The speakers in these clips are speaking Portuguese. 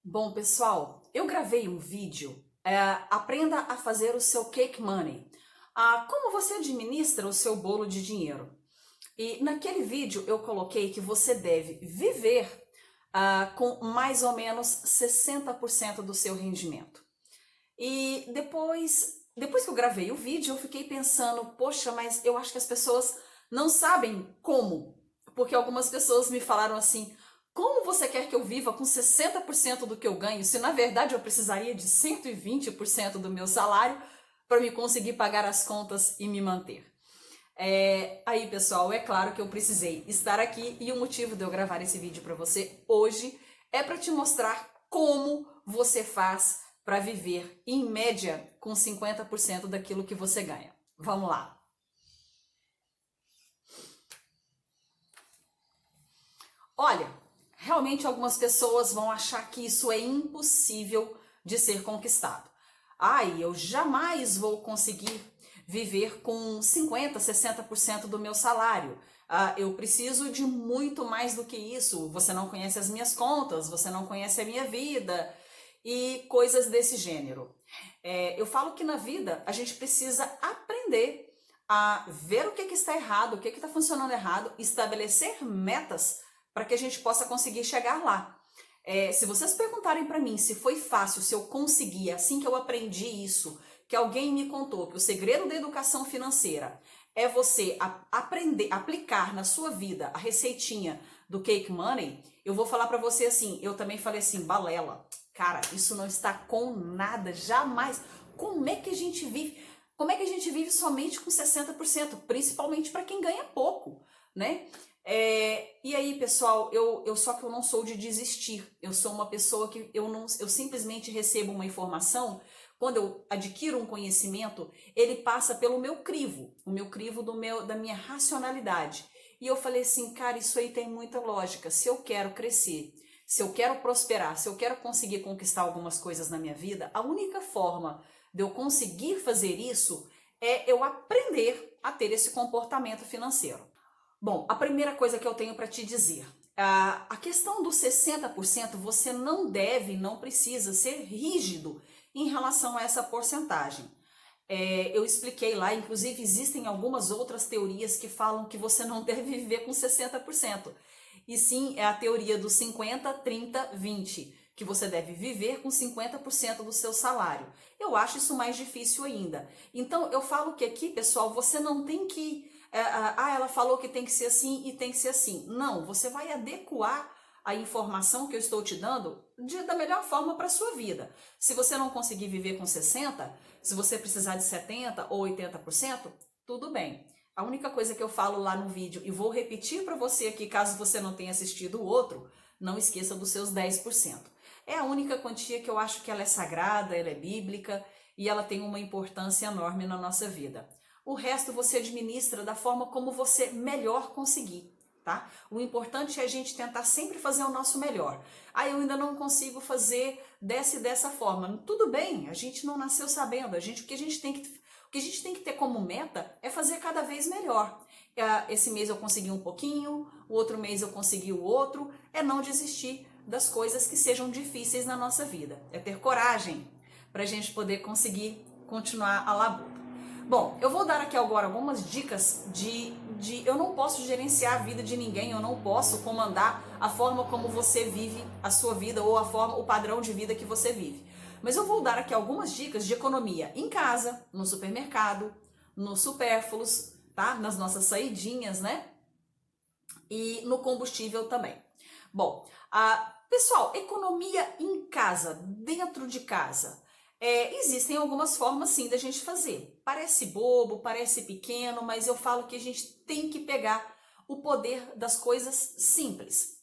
Bom, pessoal, eu gravei um vídeo, aprenda a fazer o seu cake money. Como você administra o seu bolo de dinheiro. E naquele vídeo eu coloquei que você deve viver com mais ou menos 60% do seu rendimento. E depois que eu gravei o vídeo, eu fiquei pensando, poxa, mas eu acho que as pessoas não sabem como. Porque algumas pessoas me falaram assim, como você quer que eu viva com 60% do que eu ganho, se na verdade eu precisaria de 120% do meu salário para me conseguir pagar as contas e me manter? Aí, pessoal, é claro que eu precisei estar aqui e o motivo de eu gravar esse vídeo para você hoje é para te mostrar como você faz para viver, em média, com 50% daquilo que você ganha. Vamos lá. Olha, realmente algumas pessoas vão achar que isso é impossível de ser conquistado. Ai, eu jamais vou conseguir viver com 50, 60% do meu salário. Eu preciso de muito mais do que isso. Você não conhece as minhas contas, você não conhece a minha vida e coisas desse gênero. Eu falo que na vida a gente precisa aprender a ver o que está errado, o que está funcionando errado, estabelecer metas para que a gente possa conseguir chegar lá. Se vocês perguntarem para mim se foi fácil, se eu consegui, assim que eu aprendi isso, que alguém me contou que o segredo da educação financeira é você aprender, aplicar na sua vida a receitinha do Cake Money, eu vou falar para você assim, eu também falei assim, balela, cara, isso não está com nada, jamais. Como é que a gente vive? Como é que a gente vive somente com 60%? Principalmente para quem ganha pouco, né? E aí, pessoal, só que eu não sou de desistir. Eu sou uma pessoa que eu simplesmente recebo uma informação. Quando eu adquiro um conhecimento, ele passa pelo meu crivo, o meu crivo da minha racionalidade. E eu falei assim, cara, isso aí tem muita lógica. Se eu quero crescer, se eu quero prosperar, se eu quero conseguir conquistar algumas coisas na minha vida, a única forma de eu conseguir fazer isso é eu aprender a ter esse comportamento financeiro. Bom, a primeira coisa que eu tenho para te dizer, a questão dos 60% você não deve, não precisa ser rígido em relação a essa porcentagem. Eu expliquei lá, inclusive existem algumas outras teorias que falam que você não deve viver com 60%. E sim, é a teoria do 50, 30, 20, que você deve viver com 50% do seu salário. Eu acho isso mais difícil ainda. Então, eu falo que aqui, pessoal, você não tem que ela falou que tem que ser assim e tem que ser assim. Não, você vai adequar a informação que eu estou te dando da melhor forma para a sua vida. Se você não conseguir viver com 60, se você precisar de 70 ou 80%, tudo bem. A única coisa que eu falo lá no vídeo, e vou repetir para você aqui, caso você não tenha assistido o outro, não esqueça dos seus 10%. É a única quantia que eu acho que ela é sagrada, ela é bíblica e ela tem uma importância enorme na nossa vida. O resto você administra da forma como você melhor conseguir, tá? O importante é a gente tentar sempre fazer o nosso melhor. Eu ainda não consigo fazer dessa forma. Tudo bem, a gente não nasceu sabendo. O que a gente tem que ter como meta é fazer cada vez melhor. Esse mês eu consegui um pouquinho, o outro mês eu consegui o outro. É não desistir das coisas que sejam difíceis na nossa vida. É ter coragem para a gente poder conseguir continuar a labuta. Bom, eu vou dar aqui agora algumas dicas de eu não posso gerenciar a vida de ninguém, eu não posso comandar a forma como você vive a sua vida ou o padrão de vida que você vive. Mas eu vou dar aqui algumas dicas de economia em casa, no supermercado, nos supérfluos, tá? Nas nossas saidinhas, né? E no combustível também. Bom, pessoal, economia em casa, dentro de casa. Existem algumas formas sim da gente fazer. Parece bobo, parece pequeno, mas eu falo que a gente tem que pegar o poder das coisas simples.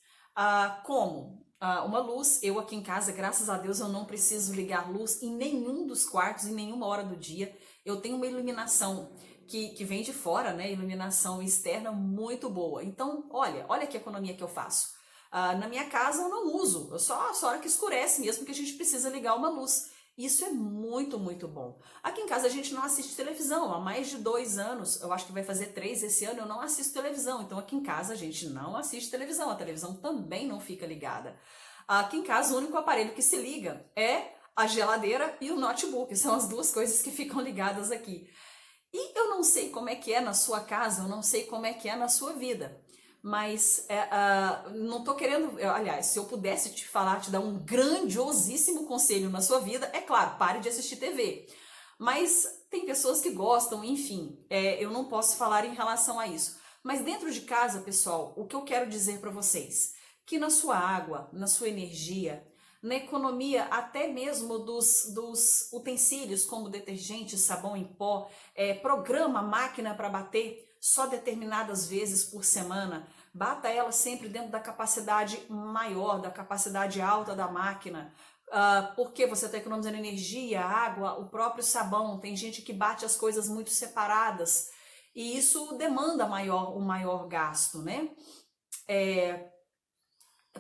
Como uma luz, eu aqui em casa, graças a Deus, eu não preciso ligar luz em nenhum dos quartos, em nenhuma hora do dia. Eu tenho uma iluminação que vem de fora, né? Iluminação externa muito boa. Então, olha que economia que eu faço. Na minha casa eu não uso, só a hora que escurece mesmo que a gente precisa ligar uma luz. Isso é muito, muito bom. Aqui em casa a gente não assiste televisão. Há mais de 2 anos, eu acho que vai fazer 3 esse ano, eu não assisto televisão. Então aqui em casa a gente não assiste televisão. A televisão também não fica ligada. Aqui em casa, o único aparelho que se liga é a geladeira e o notebook. São as duas coisas que ficam ligadas aqui. E eu não sei como é que é na sua casa, eu não sei como é que é na sua vida. Mas não tô querendo. Aliás, se eu pudesse te falar, te dar um grandiosíssimo conselho na sua vida, é claro, pare de assistir TV. Mas tem pessoas que gostam, enfim, eu não posso falar em relação a isso. Mas dentro de casa, pessoal, o que eu quero dizer para vocês? Que na sua água, na sua energia, na economia até mesmo dos utensílios como detergente, sabão em pó, programa a máquina para bater só determinadas vezes por semana, bata ela sempre dentro da capacidade maior, da capacidade alta da máquina, porque você está economizando energia, água, o próprio sabão. Tem gente que bate as coisas muito separadas e isso demanda um maior gasto, né?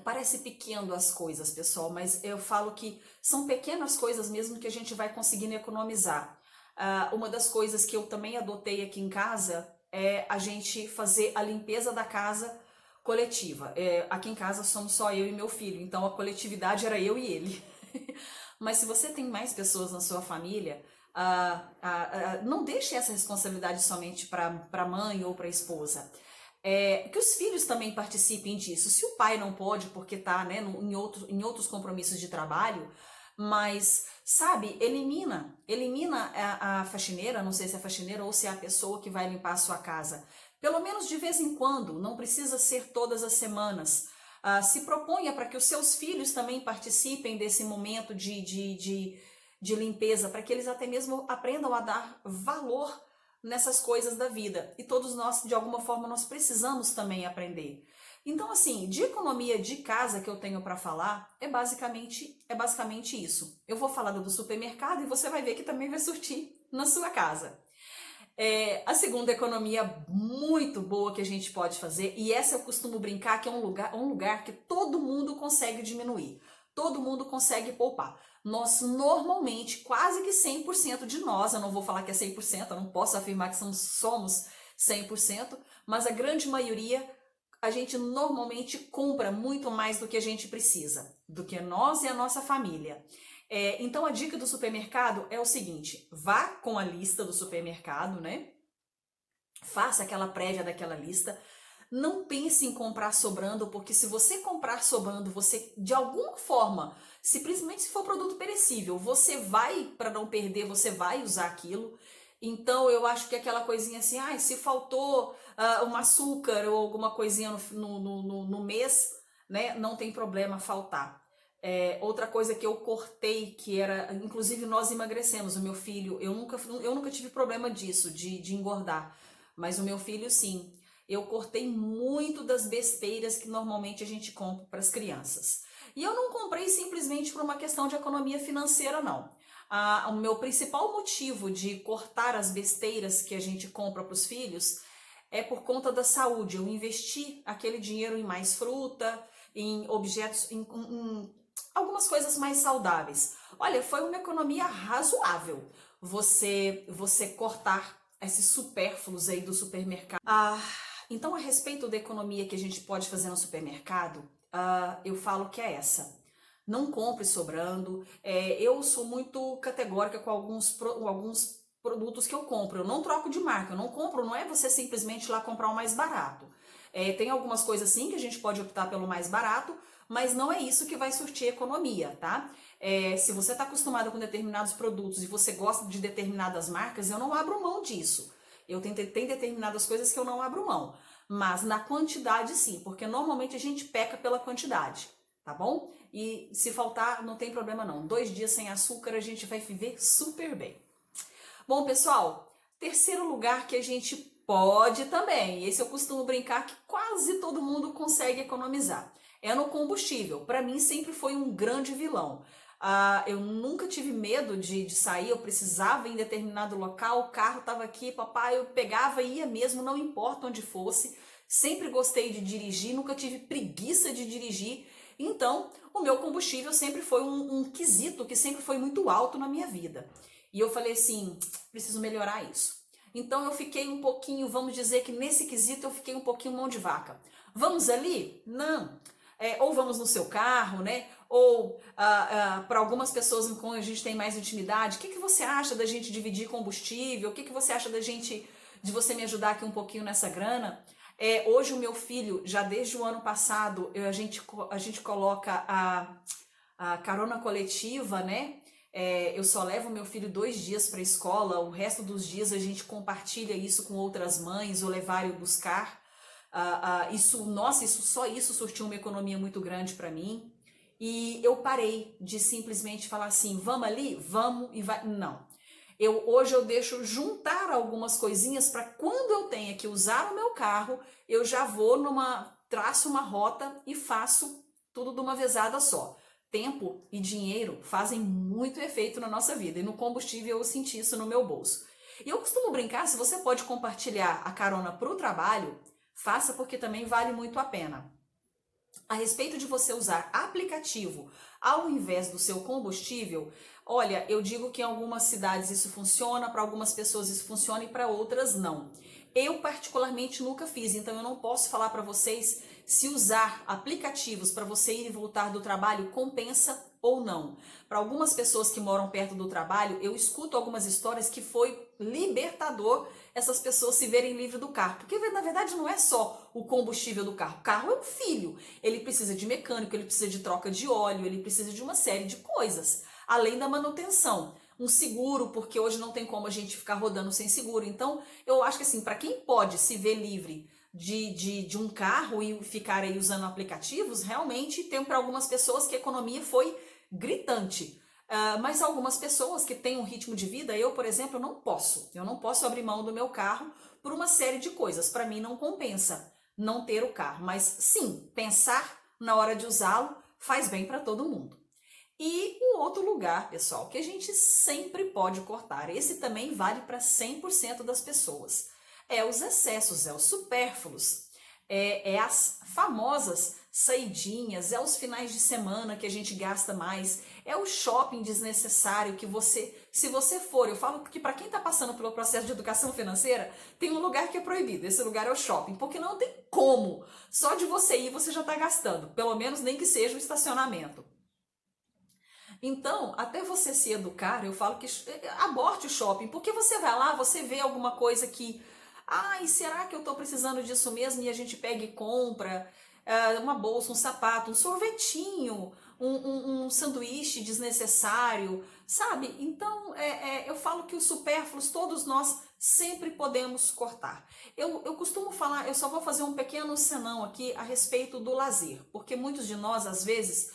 Parece pequeno as coisas, pessoal, mas eu falo que são pequenas coisas mesmo que a gente vai conseguindo economizar. Uma das coisas que eu também adotei aqui em casa é a gente fazer a limpeza da casa coletiva. Aqui em casa somos só eu e meu filho, então a coletividade era eu e ele. Mas se você tem mais pessoas na sua família, não deixe essa responsabilidade somente para a mãe ou para a esposa. Que os filhos também participem disso. Se o pai não pode porque está, né, em outros compromissos de trabalho, mas, sabe, elimina a faxineira, não sei se é a faxineira ou se é a pessoa que vai limpar a sua casa. Pelo menos de vez em quando, não precisa ser todas as semanas. Se proponha para que os seus filhos também participem desse momento de limpeza, para que eles até mesmo aprendam a dar valor nessas coisas da vida. E todos nós, de alguma forma, nós precisamos também aprender. Então, assim, de economia de casa que eu tenho para falar, é basicamente isso. Eu vou falar do supermercado e você vai ver que também vai surtir na sua casa. A segunda economia muito boa que a gente pode fazer, e essa eu costumo brincar que é um lugar que todo mundo consegue diminuir, todo mundo consegue poupar. Nós normalmente, quase que 100% de nós, eu não vou falar que é 100%, eu não posso afirmar que somos 100%, mas a grande maioria, a gente normalmente compra muito mais do que a gente precisa, do que nós e a nossa família. Então a dica do supermercado é o seguinte: vá com a lista do supermercado, né? Faça aquela prévia daquela lista. Não pense em comprar sobrando, porque se você comprar sobrando, você de alguma forma, principalmente se for produto perecível, você vai, para não perder, você vai usar aquilo. Então eu acho que aquela coisinha assim, se faltou um açúcar ou alguma coisinha no mês, né, não tem problema faltar. Outra coisa que eu cortei, que era, inclusive nós emagrecemos, o meu filho, eu nunca tive problema disso, de engordar, mas o meu filho sim. Eu cortei muito das besteiras que normalmente a gente compra para as crianças. E eu não comprei simplesmente por uma questão de economia financeira, não. O meu principal motivo de cortar as besteiras que a gente compra para os filhos é por conta da saúde. Eu investi aquele dinheiro em mais fruta, em objetos, em algumas coisas mais saudáveis. Olha, foi uma economia razoável você cortar esses supérfluos aí do supermercado. Então, a respeito da economia que a gente pode fazer no supermercado, eu falo que é essa. Não compre sobrando. Eu sou muito categórica com alguns produtos que eu compro. Eu não troco de marca. Eu não compro, não é você simplesmente ir lá comprar o mais barato. Tem algumas coisas sim que a gente pode optar pelo mais barato, mas não é isso que vai surtir economia, tá? Se você está acostumado com determinados produtos e você gosta de determinadas marcas, eu não abro mão disso. Tem determinadas coisas que eu não abro mão, mas na quantidade sim, porque normalmente a gente peca pela quantidade, tá bom? E se faltar, não tem problema não. 2 dias sem açúcar a gente vai viver super bem. Bom, pessoal, terceiro lugar que a gente pode também, esse eu costumo brincar que quase todo mundo consegue economizar, é no combustível. Para mim sempre foi um grande vilão. Eu nunca tive medo de sair, eu precisava ir em determinado local, o carro estava aqui, papai, eu pegava e ia mesmo, não importa onde fosse. Sempre gostei de dirigir, nunca tive preguiça de dirigir. Então, o meu combustível sempre foi um quesito que sempre foi muito alto na minha vida. E eu falei assim, preciso melhorar isso. Então eu fiquei um pouquinho, vamos dizer que nesse quesito eu fiquei um pouquinho mão de vaca. Vamos ali? Não. Ou vamos no seu carro, né? ou para algumas pessoas com quem a gente tem mais intimidade, o que você acha da gente dividir combustível? O que você acha de você me ajudar aqui um pouquinho nessa grana? Hoje o meu filho, já desde o ano passado, a gente coloca a carona coletiva, né? Eu só levo meu filho 2 dias para a escola, o resto dos dias a gente compartilha isso com outras mães, ou levar e buscar. Só isso surtiu uma economia muito grande para mim. E eu parei de simplesmente falar assim, vamos ali? Vamos e vai. Não. Hoje eu deixo juntar algumas coisinhas para quando eu tenha que usar o meu carro, eu já vou traço uma rota e faço tudo de uma vezada só. Tempo e dinheiro fazem muito efeito na nossa vida, e no combustível eu senti isso no meu bolso. E eu costumo brincar, se você pode compartilhar a carona para o trabalho, faça, porque também vale muito a pena. A respeito de você usar aplicativo ao invés do seu combustível, olha, eu digo que em algumas cidades isso funciona, para algumas pessoas isso funciona e para outras não. Eu particularmente nunca fiz, então eu não posso falar para vocês se usar aplicativos para você ir e voltar do trabalho compensa ou não. Para algumas pessoas que moram perto do trabalho, eu escuto algumas histórias que foi libertador essas pessoas se verem livres do carro. Porque na verdade não é só o combustível do carro. O carro é um filho. Ele precisa de mecânico, ele precisa de troca de óleo, ele precisa de uma série de coisas. Além da manutenção. Um seguro, porque hoje não tem como a gente ficar rodando sem seguro. Então, eu acho que assim, para quem pode se ver livre de um carro e ficar aí usando aplicativos, realmente tem para algumas pessoas que a economia foi gritante. Mas algumas pessoas que têm um ritmo de vida, eu, por exemplo, eu não posso abrir mão do meu carro por uma série de coisas. Para mim não compensa não ter o carro, mas sim, pensar na hora de usá-lo faz bem para todo mundo. E um outro lugar, pessoal, que a gente sempre pode cortar, esse também vale para 100% das pessoas, é os excessos, é os supérfluos, as famosas saidinhas, é os finais de semana que a gente gasta mais, é o shopping desnecessário que se você for, eu falo que para quem está passando pelo processo de educação financeira, tem um lugar que é proibido, esse lugar é o shopping, porque não tem como, só de você ir você já está gastando, pelo menos nem que seja o estacionamento. Então, até você se educar, eu falo que aborte o shopping, porque você vai lá, você vê alguma coisa que, ai, será que eu tô precisando disso mesmo? E a gente pega e compra uma bolsa, um sapato, um sorvetinho, um sanduíche desnecessário, sabe? Então, eu falo que os supérfluos, todos nós sempre podemos cortar. Eu costumo falar, eu só vou fazer um pequeno senão aqui a respeito do lazer, porque muitos de nós, às vezes,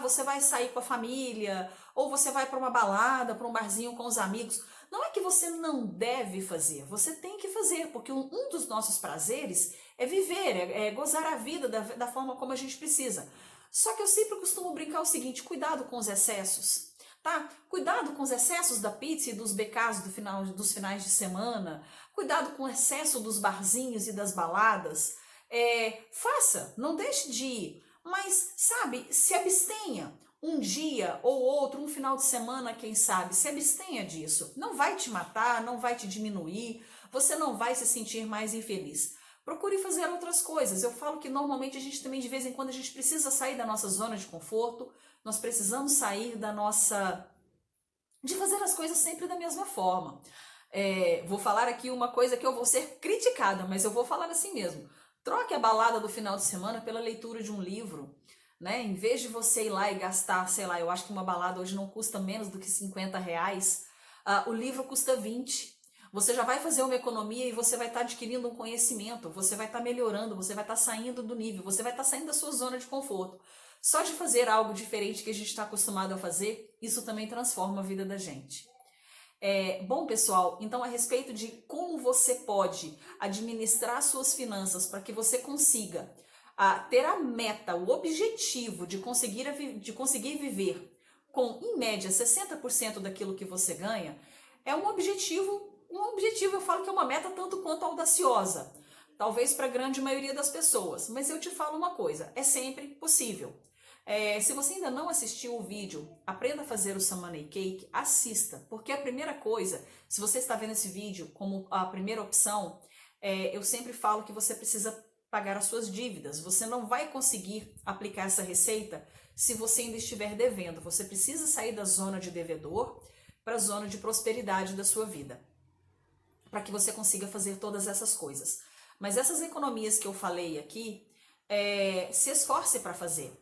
você vai sair com a família, ou você vai para uma balada, para um barzinho com os amigos. Não é que você não deve fazer, você tem que fazer, porque um dos nossos prazeres é viver, é gozar a vida da forma como a gente precisa. Só que eu sempre costumo brincar o seguinte, cuidado com os excessos, tá? Cuidado com os excessos da pizza e dos BKs dos finais de semana, cuidado com o excesso dos barzinhos e das baladas. Faça, não deixe de ir. Mas, sabe, se abstenha um dia ou outro, um final de semana, quem sabe, se abstenha disso. Não vai te matar, não vai te diminuir, você não vai se sentir mais infeliz. Procure fazer outras coisas. Eu falo que normalmente a gente também, de vez em quando, a gente precisa sair da nossa zona de conforto, nós precisamos sair de fazer as coisas sempre da mesma forma. Vou falar aqui uma coisa que eu vou ser criticada, mas eu vou falar assim mesmo. Troque a balada do final de semana pela leitura de um livro, né? Em vez de você ir lá e gastar, sei lá, eu acho que uma balada hoje não custa menos do que R$ 50, o livro custa 20. Você já vai fazer uma economia e você vai estar adquirindo um conhecimento, você vai estar melhorando, você vai estar saindo do nível, você vai estar saindo da sua zona de conforto. Só de fazer algo diferente que a gente está acostumado a fazer, isso também transforma a vida da gente. Bom, pessoal, então a respeito de como você pode administrar suas finanças para que você consiga ter a meta, o objetivo de conseguir viver com, em média, 60% daquilo que você ganha, é um objetivo, eu falo que é uma meta tanto quanto audaciosa, talvez para a grande maioria das pessoas, mas eu te falo uma coisa, é sempre possível. Se você ainda não assistiu o vídeo, aprenda a fazer o Some Money Cake, assista, porque a primeira coisa, se você está vendo esse vídeo como a primeira opção, eu sempre falo que você precisa pagar as suas dívidas, você não vai conseguir aplicar essa receita se você ainda estiver devendo. Você precisa sair da zona de devedor para a zona de prosperidade da sua vida, para que você consiga fazer todas essas coisas. Mas essas economias que eu falei aqui, se esforce para fazer.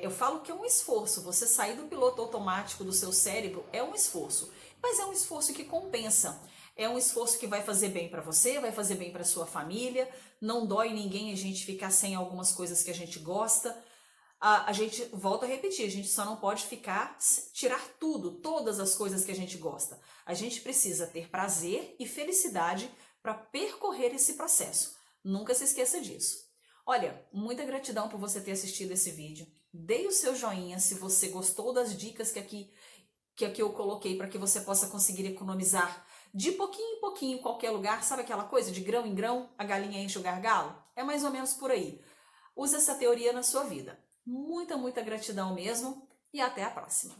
Eu falo que é um esforço, você sair do piloto automático do seu cérebro é um esforço, mas é um esforço que compensa. É um esforço que vai fazer bem para você, vai fazer bem para sua família, não dói ninguém a gente ficar sem algumas coisas que a gente gosta. A gente, volta a repetir, a gente só não pode tirar tudo, todas as coisas que a gente gosta. A gente precisa ter prazer e felicidade para percorrer esse processo. Nunca se esqueça disso. Olha, muita gratidão por você ter assistido esse vídeo. Dê o seu joinha se você gostou das dicas que aqui eu coloquei para que você possa conseguir economizar de pouquinho em pouquinho em qualquer lugar. Sabe aquela coisa de grão em grão, a galinha enche o gargalo? É mais ou menos por aí. Use essa teoria na sua vida. Muita gratidão mesmo e até a próxima.